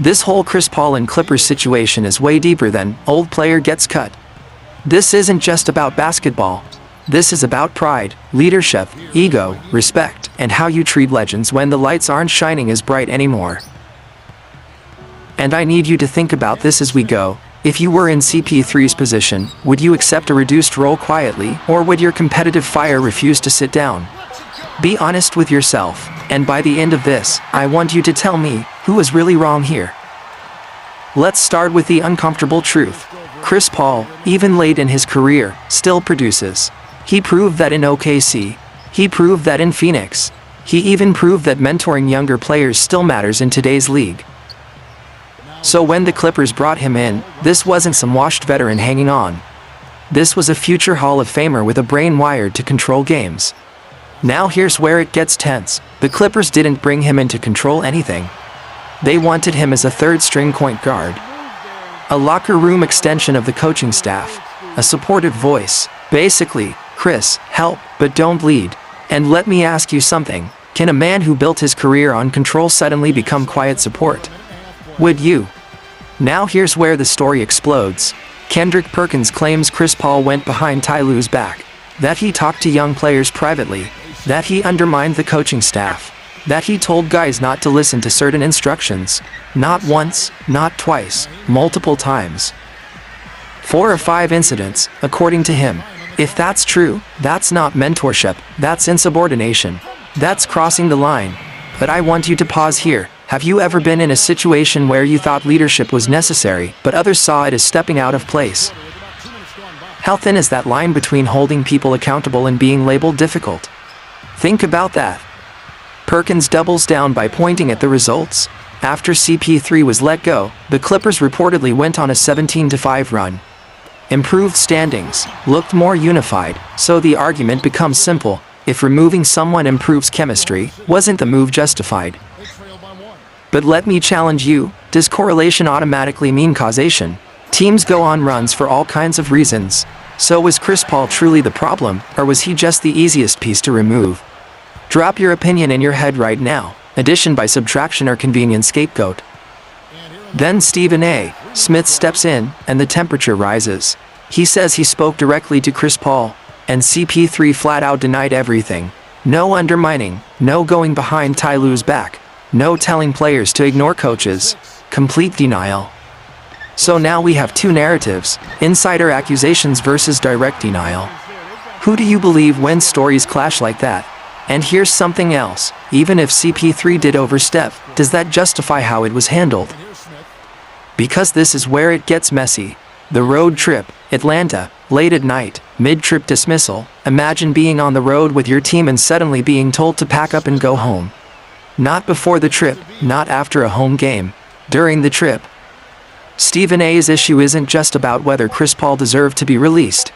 This whole Chris Paul and Clippers situation is way deeper than old player gets cut. This isn't just about basketball. This is about pride, leadership, ego, respect, and how you treat legends when the lights aren't shining as bright anymore. And I need you to think about this as we go. If you were in CP3's position, would you accept a reduced role quietly, or would your competitive fire refuse to sit down? Be honest with yourself, and by the end of this, I want you to tell me, who is really wrong here? Let's start with the uncomfortable truth. Chris Paul, even late in his career, still produces. He proved that in OKC. He proved that in Phoenix. He even proved that mentoring younger players still matters in today's league. So when the Clippers brought him in, this wasn't some washed veteran hanging on. This was a future Hall of Famer with a brain wired to control games. Now here's where it gets tense. The Clippers didn't bring him in to control anything. They wanted him as a third-string point guard. A locker room extension of the coaching staff. A supportive voice. Basically, Chris, help, but don't lead. And let me ask you something. Can a man who built his career on control suddenly become quiet support? Would you? Now here's where the story explodes. Kendrick Perkins claims Chris Paul went behind Ty Lue's back. That he talked to young players privately. That he undermined the coaching staff. That he told guys not to listen to certain instructions. Not once, not twice, multiple times. 4 or 5 incidents, according to him. If that's true, that's not mentorship, that's insubordination. That's crossing the line. But I want you to pause here. Have you ever been in a situation where you thought leadership was necessary, but others saw it as stepping out of place? How thin is that line between holding people accountable and being labeled difficult? Think about that. Perkins doubles down by pointing at the results. After CP3 was let go, the Clippers reportedly went on a 17-5 run. Improved standings, looked more unified, so the argument becomes simple. If removing someone improves chemistry, wasn't the move justified? But let me challenge you, does correlation automatically mean causation? Teams go on runs for all kinds of reasons. So was Chris Paul truly the problem, or was he just the easiest piece to remove? Drop your opinion in your head right now. Addition by subtraction or convenient scapegoat. Then Stephen A. Smith steps in, and the temperature rises. He says he spoke directly to Chris Paul, and CP3 flat out denied everything. No undermining, no going behind Ty Lue's back, no telling players to ignore coaches. Complete denial. So now we have 2 narratives, insider accusations versus direct denial. Who do you believe when stories clash like that? And here's something else, even if CP3 did overstep, does that justify how it was handled? Because this is where it gets messy. The road trip, Atlanta, late at night, mid-trip dismissal. Imagine being on the road with your team and suddenly being told to pack up and go home. Not before the trip, not after a home game, during the trip. Stephen A's issue isn't just about whether Chris Paul deserved to be released.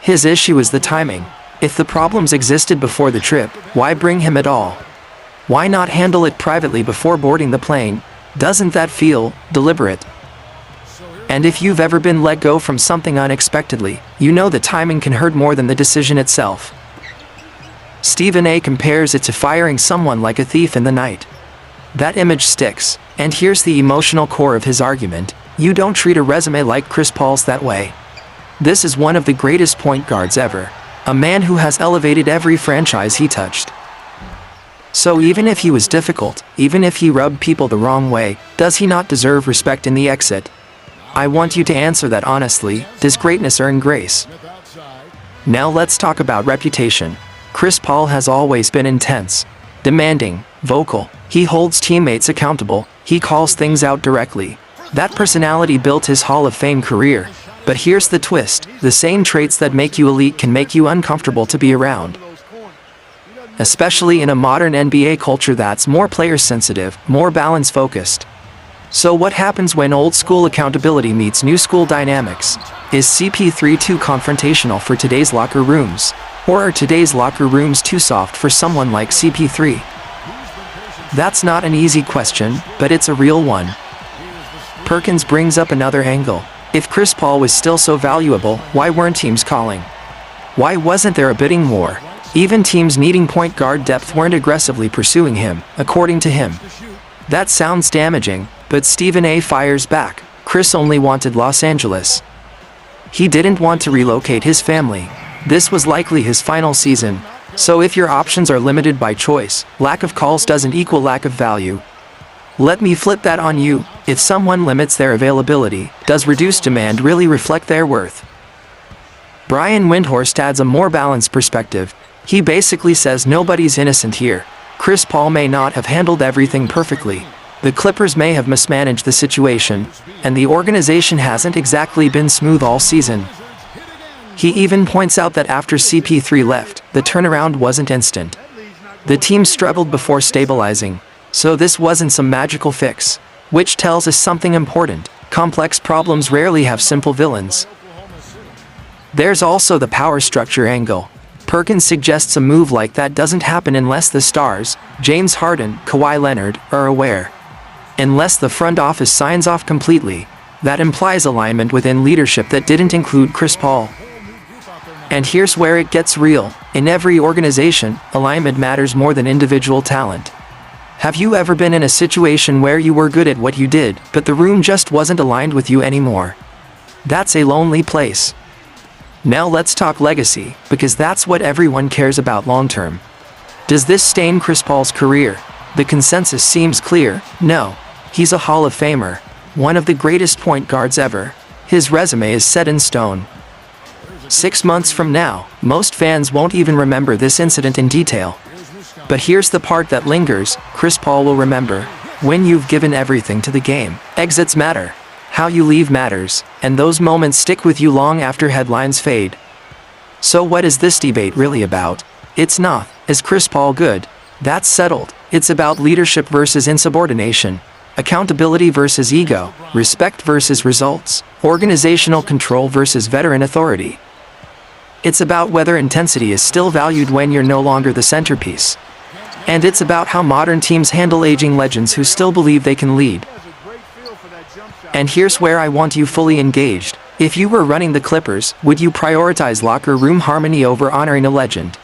His issue is the timing. If the problems existed before the trip, why bring him at all? Why not handle it privately before boarding the plane? Doesn't that feel deliberate? And if you've ever been let go from something unexpectedly, you know the timing can hurt more than the decision itself. Stephen A compares it to firing someone like a thief in the night. That image sticks, and here's the emotional core of his argument. You don't treat a resume like Chris Paul's that way. This is one of the greatest point guards ever. A man who has elevated every franchise he touched. So even if he was difficult, even if he rubbed people the wrong way, does he not deserve respect in the exit? I want you to answer that honestly. Does greatness earn grace? Now let's talk about reputation. Chris Paul has always been intense, demanding, vocal. He holds teammates accountable. He calls things out directly. That personality built his Hall of Fame career. But here's the twist. The same traits that make you elite can make you uncomfortable to be around. Especially in a modern NBA culture that's more player-sensitive, more balance-focused. So what happens when old-school accountability meets new-school dynamics? Is CP3 too confrontational for today's locker rooms? Or are today's locker rooms too soft for someone like CP3? That's not an easy question, but it's a real one. Perkins brings up another angle. If Chris Paul was still so valuable, why weren't teams calling? Why wasn't there a bidding war? Even teams needing point guard depth weren't aggressively pursuing him, according to him. That sounds damaging, But Stephen A fires back. Chris only wanted Los Angeles. He didn't want to relocate his family. This was likely his final season. So if your options are limited by choice, lack of calls doesn't equal lack of value. Let me flip that on you. If someone limits their availability, does reduced demand really reflect their worth? Brian Windhorst adds a more balanced perspective. He basically says nobody's innocent here. Chris Paul may not have handled everything perfectly. The Clippers may have mismanaged the situation, and the organization hasn't exactly been smooth all season. He even points out that after CP3 left, the turnaround wasn't instant. The team struggled before stabilizing, so this wasn't some magical fix, which tells us something important. Complex problems rarely have simple villains. There's also the power structure angle. Perkins suggests a move like that doesn't happen unless the stars, James Harden, Kawhi Leonard, are aware. Unless the front office signs off completely, that implies alignment within leadership that didn't include Chris Paul. And here's where it gets real. In every organization, alignment matters more than individual talent. Have you ever been in a situation where you were good at what you did, but the room just wasn't aligned with you anymore? That's a lonely place. Now let's talk legacy, because that's what everyone cares about long-term. Does this stain Chris Paul's career? The consensus seems clear. No. He's a Hall of Famer, one of the greatest point guards ever. His resume is set in stone. 6 months from now, most fans won't even remember this incident in detail. But here's the part that lingers. Chris Paul will remember. When you've given everything to the game, exits matter. How you leave matters, and those moments stick with you long after headlines fade. So what is this debate really about? It's not, is Chris Paul good? That's settled. It's about leadership versus insubordination, accountability versus ego, respect versus results, organizational control versus veteran authority. It's about whether intensity is still valued when you're no longer the centerpiece. And it's about how modern teams handle aging legends who still believe they can lead. And here's where I want you fully engaged. If you were running the Clippers, would you prioritize locker room harmony over honoring a legend?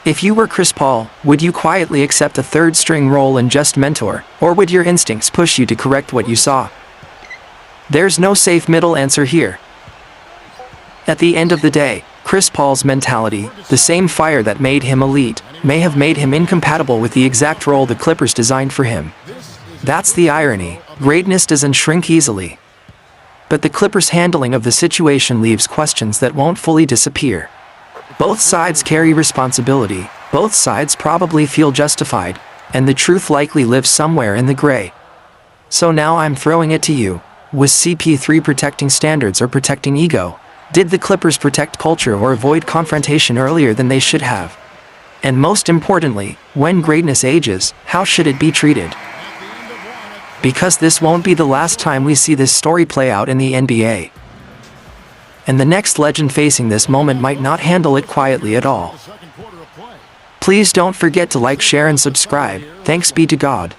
If you were Chris Paul, would you quietly accept a third-string role and just mentor, or would your instincts push you to correct what you saw? There's no safe middle answer here. At the end of the day, Chris Paul's mentality, the same fire that made him elite, may have made him incompatible with the exact role the Clippers designed for him. That's the irony. Greatness doesn't shrink easily. But the Clippers' handling of the situation leaves questions that won't fully disappear. Both sides carry responsibility, both sides probably feel justified, and the truth likely lives somewhere in the gray. So now I'm throwing it to you. Was CP3 protecting standards or protecting ego? Did the Clippers protect culture or avoid confrontation earlier than they should have? And most importantly, when greatness ages, how should it be treated? Because this won't be the last time we see this story play out in the NBA. And the next legend facing this moment might not handle it quietly at all. Please don't forget to like, share, and subscribe. Thanks be to God.